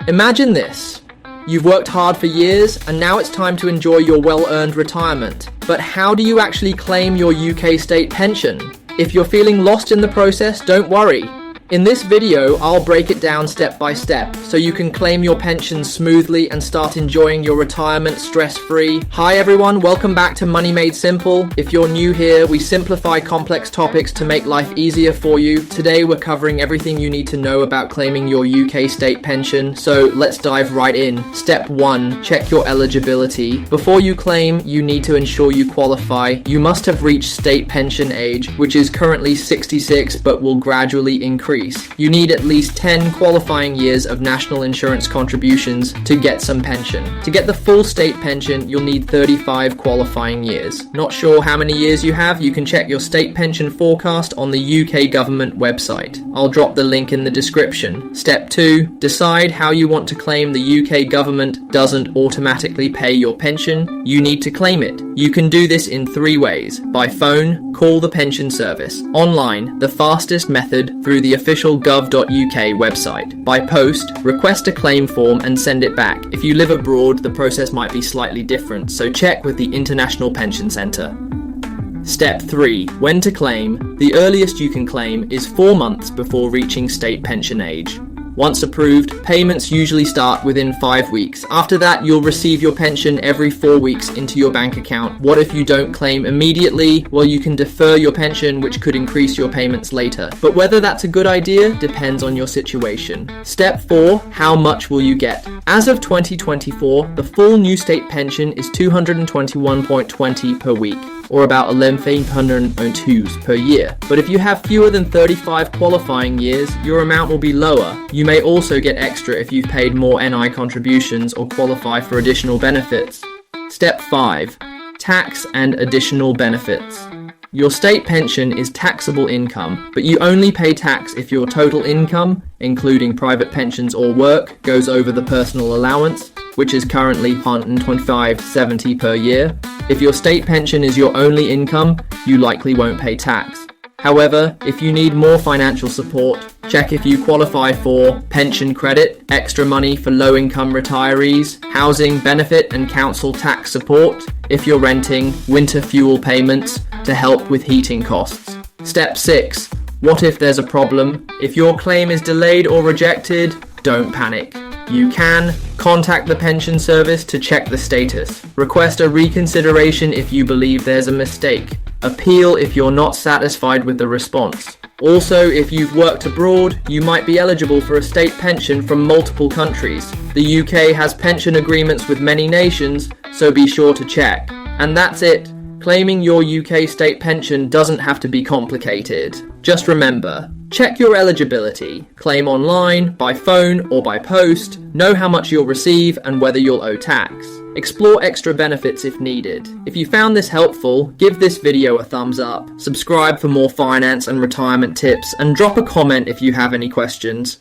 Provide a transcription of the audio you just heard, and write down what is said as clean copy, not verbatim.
Imagine this. You've worked hard for years and now it's time to enjoy your well-earned retirement. But how do you actually claim your UK state pension? If you're feeling lost in the process, don't worry. In this video, I'll break it down step by step so you can claim your pension smoothly and start enjoying your retirement stress-free. Hi everyone, welcome back to Money Made Simple. If you're new here, we simplify complex topics to make life easier for you. Today we're covering everything you need to know about claiming your UK state pension, so let's dive right in. Step 1, check your eligibility. Before you claim, you need to ensure you qualify. You must have reached state pension age, which is currently 66 but will gradually increase. You need at least 10 qualifying years of national insurance contributions to get some pension. To get the full state pension, you'll need 35 qualifying years. Not sure how many years you have? You can check your state pension forecast on the UK government website. I'll drop the link in the description. Step 2, decide how you want to claim. The UK government doesn't automatically pay your pension. You need to claim it. You can do this in 3 ways. By phone, call the pension service. Online, the fastest method through the official gov.uk website. By post, request a claim form and send it back. If you live abroad, the process might be slightly different, so check with the International Pension Centre. Step 3. When to claim. The earliest you can claim is 4 months before reaching state pension age. Once approved, payments usually start within 5 weeks. After that, you'll receive your pension every 4 weeks into your bank account. What if you don't claim immediately? Well, you can defer your pension, which could increase your payments later. But whether that's a good idea depends on your situation. Step 4. How much will you get? As of 2024, the full new state pension is £221.20 per week, or about £1,102 per year. But if you have fewer than 35 qualifying years, your amount will be lower. You may also get extra if you've paid more NI contributions or qualify for additional benefits. Step 5. Tax and additional benefits. Your state pension is taxable income, but you only pay tax if your total income, including private pensions or work, goes over the personal allowance, which is currently £125.70 per year. If your state pension is your only income, you likely won't pay tax. However, if you need more financial support, check if you qualify for pension credit, extra money for low-income retirees, housing benefit and council tax support, if you're renting, winter fuel payments to help with heating costs. Step 6. What if there's a problem? If your claim is delayed or rejected, don't panic. You can contact the pension service to check the status. Request a reconsideration if you believe there's a mistake. Appeal if you're not satisfied with the response. Also, if you've worked abroad, you might be eligible for a state pension from multiple countries. The UK has pension agreements with many nations, so be sure to check. And that's it. Claiming your UK state pension doesn't have to be complicated. Just remember, check your eligibility, claim online, by phone or by post, know how much you'll receive and whether you'll owe tax. Explore extra benefits if needed. If you found this helpful, give this video a thumbs up, subscribe for more finance and retirement tips, and drop a comment if you have any questions.